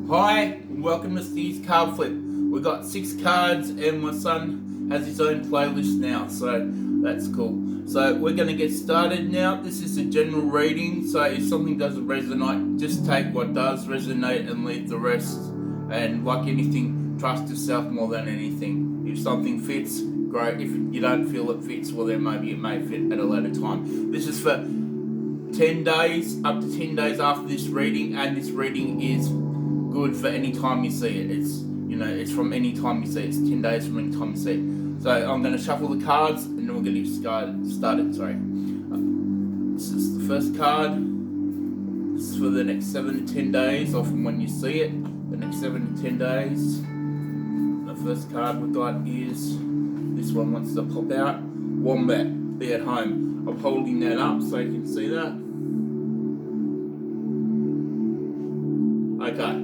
Hi, and welcome to Steve's Card Flip. We've got 6 cards, and my son has his own playlist now, so that's cool. So we're going to get started now. This is a general reading, so if something doesn't resonate, just take what does resonate and leave the rest. And like anything, trust yourself more than anything. If something fits, great. If you don't feel it fits, well then maybe it may fit at a later time. This is for 10 days, up to 10 days after this reading, and this reading is good for any time you see it. It's from any time you see it. It's 10 days from any time you see it. So I'm going to shuffle the cards and then we're going to get started. This is the first card. This is for the next 7 to 10 days, or from when you see it, the next 7 to 10 days. The first card we got is, this one wants to pop out, Wombat, be at home. I'm holding that up so you can see that. Okay.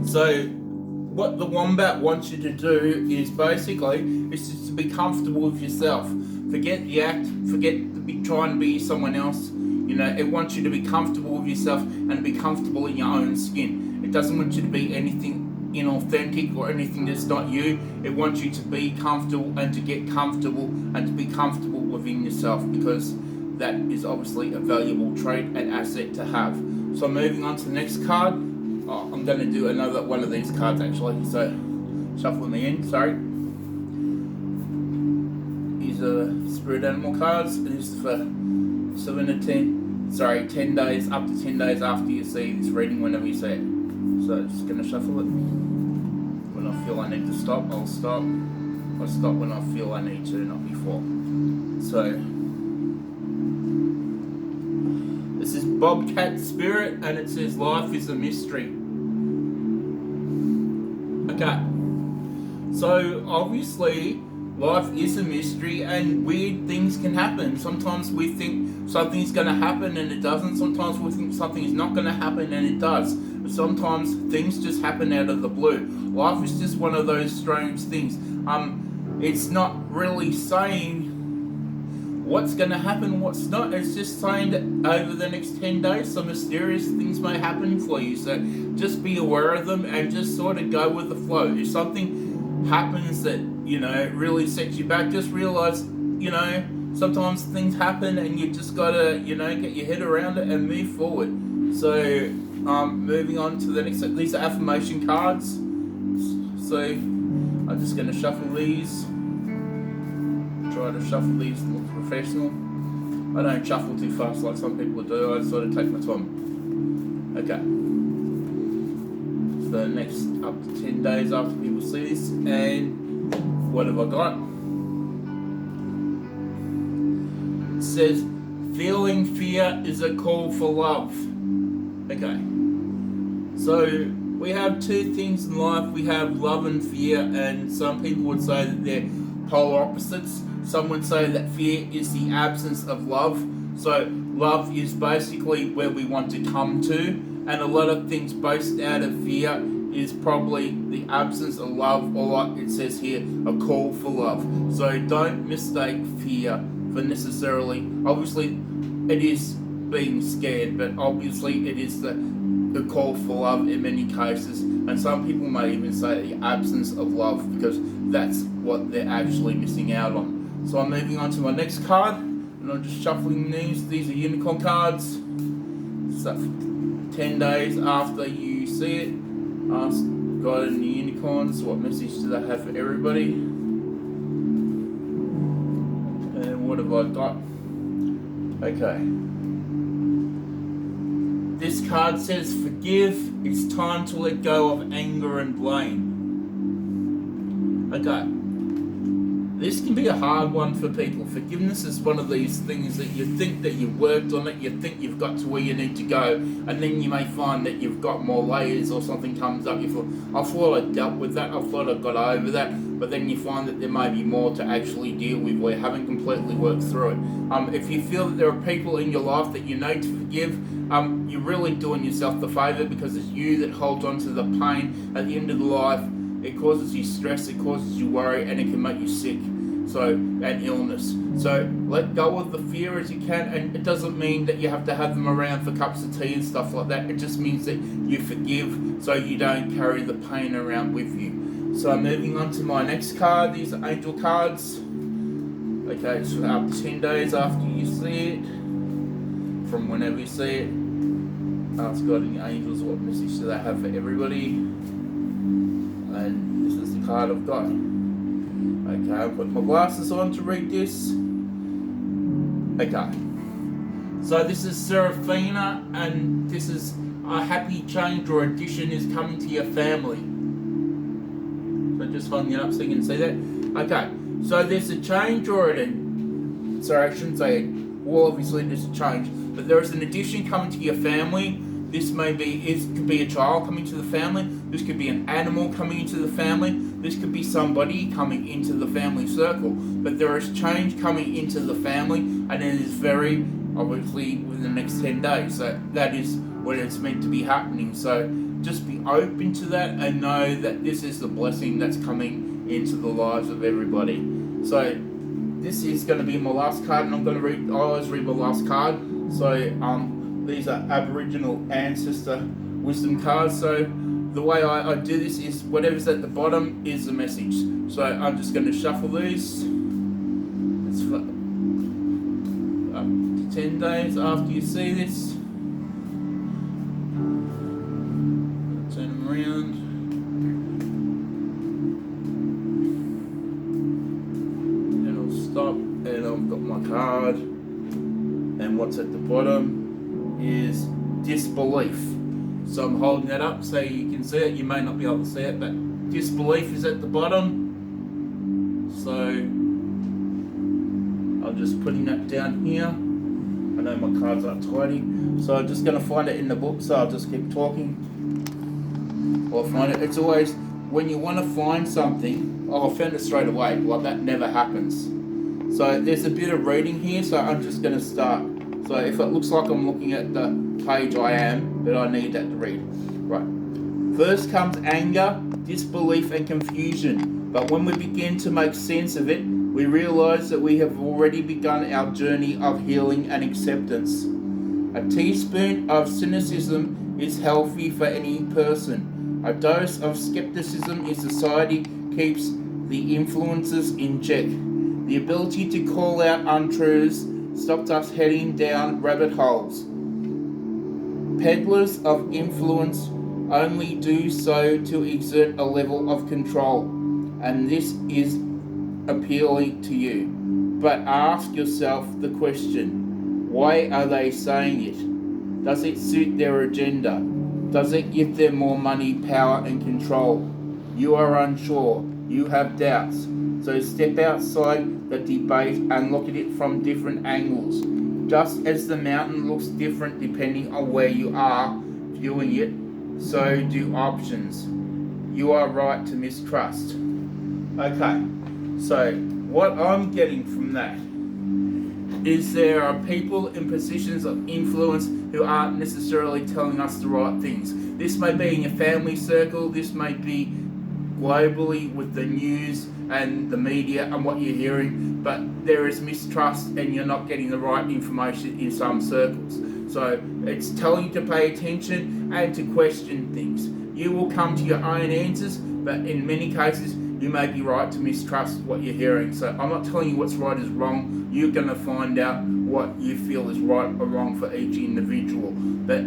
So what the Wombat wants you to do is just to be comfortable with yourself. Forget the act, forget trying to be someone else. It wants you to be comfortable with yourself and be comfortable in your own skin. It doesn't want you to be anything inauthentic or anything that's not you. It wants you to be comfortable and to get comfortable and to be comfortable within yourself, because that is obviously a valuable trait and asset to have. So moving on to the next card. I'm going to do another one of these cards actually, so shuffling me in, sorry. These are spirit animal cards, and this is for 10 days, up to 10 days after you see this reading, whenever you see it. So just going to shuffle it. When I feel I need to stop, I'll stop. I'll stop when I feel I need to, not before. So this is Bobcat Spirit, and it says life is a mystery. Okay, so obviously life is a mystery and weird things can happen. Sometimes we think something's going to happen and it doesn't. Sometimes we think something is not going to happen and it does. But sometimes things just happen out of the blue. Life is just one of those strange things. It's not really saying what's going to happen, what's not. It's just saying that over the next 10 days, some mysterious things may happen for you. So just be aware of them and just sort of go with the flow. If something happens that, really sets you back, just realize, sometimes things happen and you just got to, get your head around it and move forward. So, moving on to the next, these are affirmation cards. So, I'm just going to shuffle these. Try to shuffle these and look professional. I don't shuffle too fast like some people do. I sort of take my time. Okay. So next, up to 10 days after people see this, and what have I got? It says, feeling fear is a call for love. Okay. So we have two things in life. We have love and fear, and some people would say that they're polar opposites. Some would say that fear is the absence of love. So love is basically where we want to come to, and a lot of things based out of fear is probably the absence of love, or like it says here, a call for love. So don't mistake fear for necessarily, obviously it is being scared, but obviously it is the call for love in many cases, and some people may even say the absence of love, because that's what they're actually missing out on. So I'm moving on to my next card, and I'm just shuffling these. These are unicorn cards. So 10 days after you see it, ask God and the unicorns, what message do they have for everybody? And what have I got? Okay. This card says, forgive, it's time to let go of anger and blame. Okay. This can be a hard one for people. Forgiveness is one of these things that you think that you've worked on it, you think you've got to where you need to go, and then you may find that you've got more layers, or something comes up, you thought, I thought I dealt with that, I thought I got over that, but then you find that there may be more to actually deal with where you haven't completely worked through it. If you feel that there are people in your life that you need to forgive, you're really doing yourself the favour, because it's you that holds on to the pain at the end of the life. It causes you stress, it causes you worry, and it can make you sick. and illness. So let go of the fear as you can, and it doesn't mean that you have to have them around for cups of tea and stuff like that. It just means that you forgive so you don't carry the pain around with you. So moving on to my next card. These are angel cards. Okay, it's up to 10 days after you see it, from whenever you see it. Ask God and the angels what message do they have for everybody. And this is the card I've got. Okay, I'll put my glasses on to read this. Okay. So this is Seraphina, and this is a happy change or addition is coming to your family. So just holding it up so you can see that. Okay, so there's a change or an... Sorry, I shouldn't say it. Well, obviously there's a change. But there is an addition coming to your family. This may be, it could be a child coming to the family. This could be an animal coming into the family. This could be somebody coming into the family circle. But there is change coming into the family, and it is very obviously within the next 10 days. So that is when it's meant to be happening. So just be open to that and know that this is the blessing that's coming into the lives of everybody. So this is going to be my last card, and I always read my last card. So these are Aboriginal ancestor wisdom cards. So the way I do this is whatever's at the bottom is the message. So I'm just going to shuffle these. It's up to 10 days after you see this. Turn them around. And I'll stop, and I've got my card. And what's at the bottom is disbelief. So I'm holding that up so you can see it. You may not be able to see it, but disbelief is at the bottom. So I'm just putting that down here. I know my cards aren't tidy, so I'm just going to find it in the book, so I'll just keep talking. I'll find it. It's always when you want to find something, I found it straight away. Well, that never happens. So there's a bit of reading here, so I'm just going to start. So if it looks like I'm looking at the page, I am, but I need that to read. Right. First comes anger, disbelief and confusion. But when we begin to make sense of it, we realize that we have already begun our journey of healing and acceptance. A teaspoon of cynicism is healthy for any person. A dose of skepticism in society keeps the influences in check. The ability to call out untruths stopped us heading down rabbit holes. Peddlers of influence only do so to exert a level of control, and this is appealing to you. But ask yourself the question, why are they saying it? Does it suit their agenda? Does it give them more money, power and control? You are unsure. You have doubts. So step outside the debate and look at it from different angles. Just as the mountain looks different depending on where you are viewing it, so do options. You are right to mistrust. Okay, so what I'm getting from that is there are people in positions of influence who aren't necessarily telling us the right things. This may be in your family circle, this may be globally with the news and the media and what you're hearing, but there is mistrust and you're not getting the right information in some circles. So it's telling you to pay attention and to question things. You will come to your own answers, but in many cases you may be right to mistrust what you're hearing. So I'm not telling you what's right is wrong. You're going to find out what you feel is right or wrong for each individual. But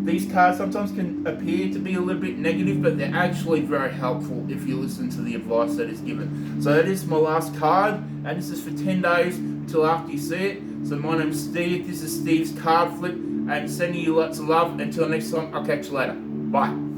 these cards sometimes can appear to be a little bit negative, but they're actually very helpful if you listen to the advice that is given. So that is my last card, and this is for 10 days till after you see it. So my name's Steve, this is Steve's Card Flip, and sending you lots of love. Until next time, I'll catch you later. Bye.